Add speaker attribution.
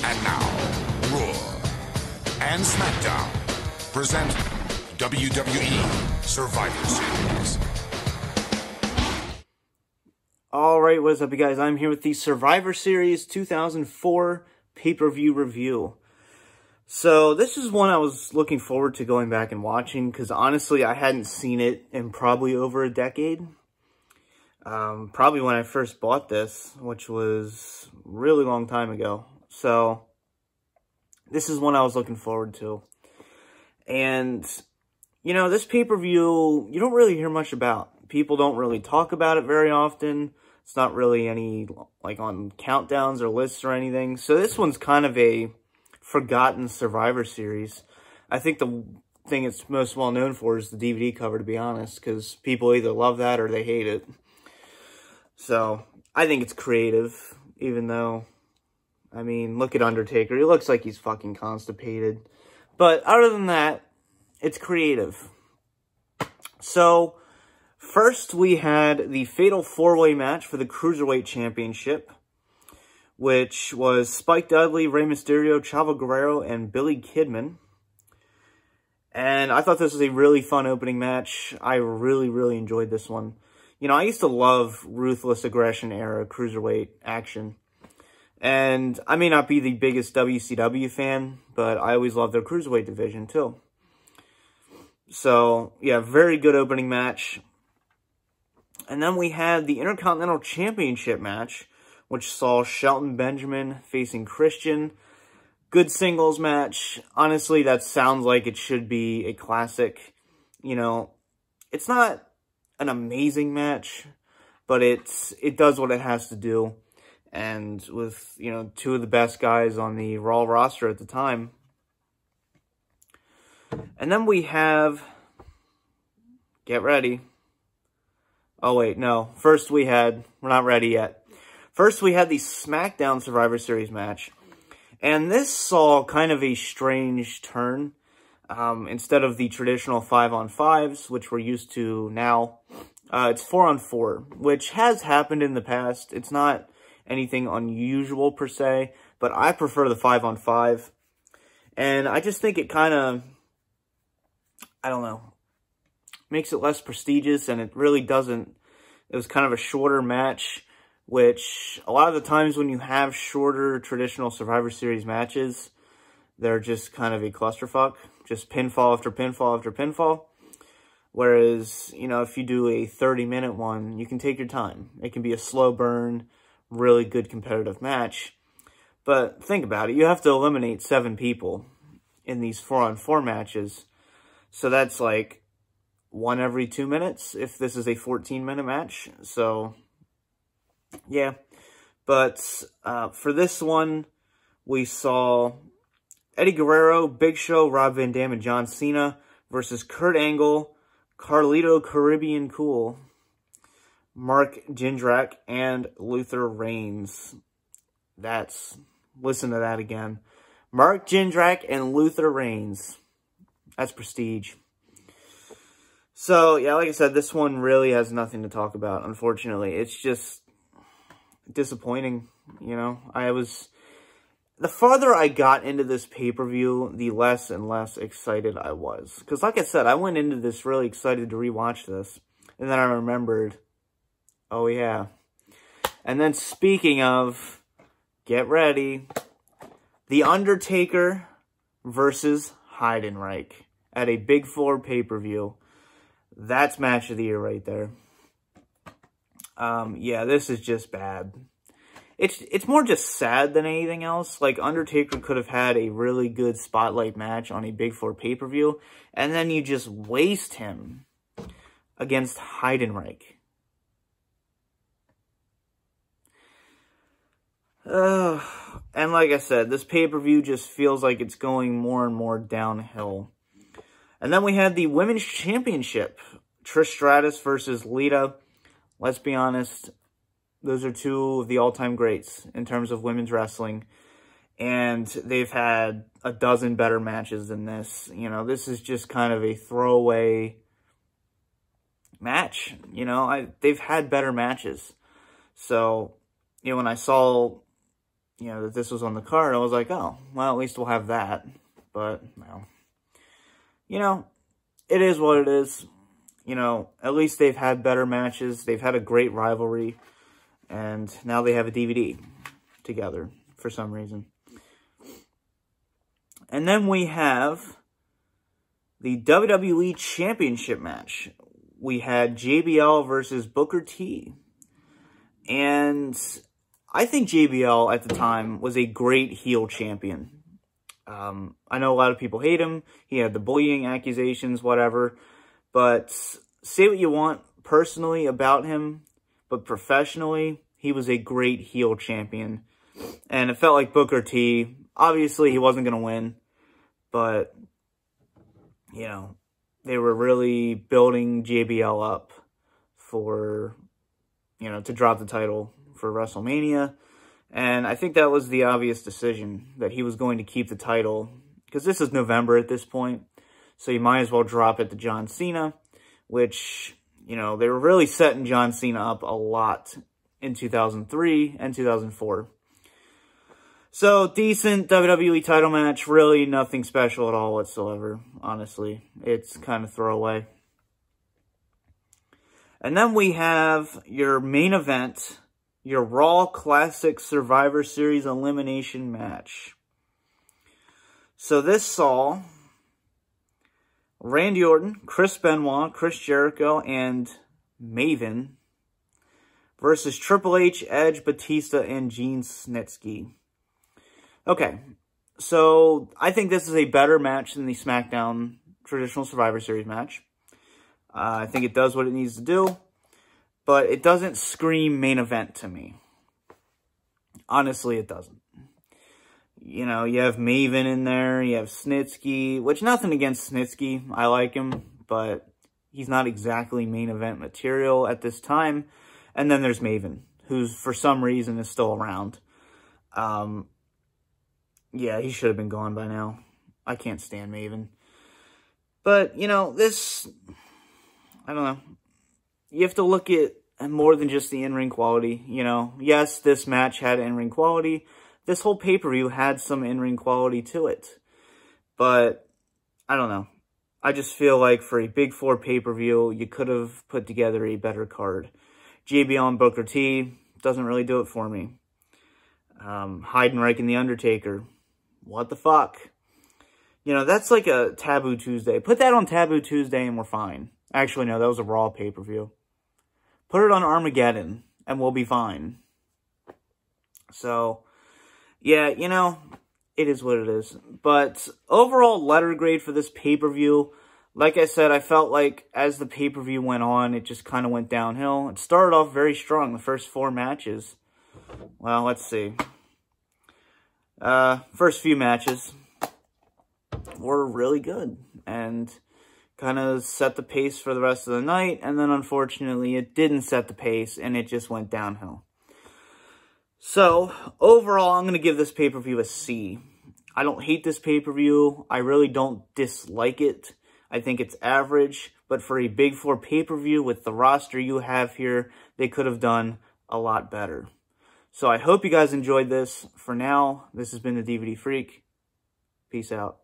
Speaker 1: And now, Raw and SmackDown present WWE Survivor Series.
Speaker 2: Alright, what's up you guys? I'm here with the Survivor Series 2004 pay-per-view review. So this is one I was looking forward to going back and watching because honestly I hadn't seen it in probably over a decade. Probably when I first bought this, which was a really long time ago. So this is one I was looking forward to. And, you know, this pay-per-view, you don't really hear much about. People don't really talk about it very often. It's not really any, like, on countdowns or lists or anything. So this one's kind of a forgotten Survivor Series. I think the thing it's most well known for is the DVD cover, to be honest, because people either love that or they hate it. So I think it's creative, even though, I mean, look at Undertaker. He looks like he's fucking constipated. But other than that, it's creative. So first we had the Fatal 4-Way match for the Cruiserweight Championship, which was Spike Dudley, Rey Mysterio, Chavo Guerrero, and Billy Kidman. And I thought this was a really fun opening match. I really enjoyed this one. You know, I used to love Ruthless Aggression era Cruiserweight action. And I may not be the biggest WCW fan, but I always loved their Cruiserweight division too. So, yeah, very good opening match. And then we had the Intercontinental Championship match, which saw Shelton Benjamin facing Christian. Good singles match. Honestly, that sounds like it should be a classic. You know, it's not an amazing match, but it does what it has to do. And with, you know, two of the best guys on the Raw roster at the time. And then we have, get ready. Oh, wait, no. First we're not ready yet. First, we had the SmackDown Survivor Series match. And this saw kind of a strange turn. Instead of the traditional 5-on-5s, which we're used to now, it's 4-on-4, which has happened in the past. It's not anything unusual per se, but I prefer the 5-on-5. And I just think it kind of, I don't know, makes it less prestigious, and it really doesn't. It was kind of a shorter match, which a lot of the times when you have shorter traditional Survivor Series matches, they're just kind of a clusterfuck. Just pinfall after pinfall after pinfall. Whereas, you know, if you do a 30-minute one, you can take your time. It can be a slow burn, really good competitive match. But think about it. You have to eliminate 7 people in these 4-on-4 matches. So that's like 1 every 2 minutes if this is a 14-minute match. So, yeah. But for this one, we saw Eddie Guerrero, Big Show, Rob Van Dam, and John Cena versus Kurt Angle, Carlito Caribbean Cool, Mark Jindrak, and Luther Reigns. Listen to that again. Mark Jindrak and Luther Reigns. That's prestige. So, yeah, like I said, this one really has nothing to talk about, unfortunately. It's just disappointing, you know. The farther I got into this pay-per-view, the less and less excited I was. Because like I said, I went into this really excited to rewatch this. And then I remembered, oh yeah. And then speaking of, get ready, The Undertaker versus Heidenreich at a Big 4 pay-per-view. That's match of the year right there. Yeah, this is just bad. It's more just sad than anything else. Like, Undertaker could have had a really good spotlight match on a Big 4 pay-per-view, and then you just waste him against Heidenreich. And like I said, this pay-per-view just feels like it's going more and more downhill. And then we had the Women's Championship. Trish Stratus versus Lita. Let's be honest, those are two of the all-time greats in terms of women's wrestling. And they've had a dozen better matches than this. You know, this is just kind of a throwaway match. You know, they've had better matches. So, you know, when I saw you know, that this was on the card, I was like, oh, well, at least we'll have that. But, no. You know, it is what it is. You know, at least they've had better matches. They've had a great rivalry. And now they have a DVD together for some reason. And then we have the WWE Championship match. We had JBL versus Booker T. And I think JBL at the time was a great heel champion. I know a lot of people hate him. He had the bullying accusations, whatever. But say what you want personally about him, but professionally, he was a great heel champion. And it felt like Booker T, obviously he wasn't going to win, but, you know, they were really building JBL up for, you know, to drop the title for WrestleMania. And I think that was the obvious decision, that he was going to keep the title, because this is November at this point, so you might as well drop it to John Cena, which, you know, they were really setting John Cena up a lot in 2003 and 2004. So, decent WWE title match, really nothing special at all whatsoever, honestly. It's kind of throwaway. And then we have your main event, your Raw Classic Survivor Series elimination match. So this saw Randy Orton, Chris Benoit, Chris Jericho, and Maven versus Triple H, Edge, Batista, and Gene Snitsky. Okay, so I think this is a better match than the SmackDown traditional Survivor Series match. I think it does what it needs to do. But it doesn't scream main event to me. Honestly, it doesn't. You know, you have Maven in there. You have Snitsky. Which, nothing against Snitsky. I like him. But he's not exactly main event material at this time. And then there's Maven, who's for some reason is still around. Yeah, he should have been gone by now. I can't stand Maven. But, you know, this, I don't know. You have to look at more than just the in-ring quality, you know. Yes, this match had in-ring quality. This whole pay-per-view had some in-ring quality to it. But, I don't know. I just feel like for a Big Four pay-per-view, you could have put together a better card. JBL and Booker T doesn't really do it for me. Heidenreich and The Undertaker. What the fuck? You know, that's like a Taboo Tuesday. Put that on Taboo Tuesday and we're fine. Actually, no, that was a Raw pay-per-view. Put it on Armageddon, and we'll be fine. So, yeah, you know, it is what it is. But overall letter grade for this pay-per-view, like I said, I felt like as the pay-per-view went on, it just kind of went downhill. It started off very strong, the first 4 matches. Well, let's see. First few matches were really good, and kind of set the pace for the rest of the night, and then unfortunately it didn't set the pace, and it just went downhill. So, overall, I'm going to give this pay-per-view a C. I don't hate this pay-per-view. I really don't dislike it. I think it's average, but for a Big Four pay-per-view with the roster you have here, they could have done a lot better. So I hope you guys enjoyed this. For now, this has been the DVD Freak. Peace out.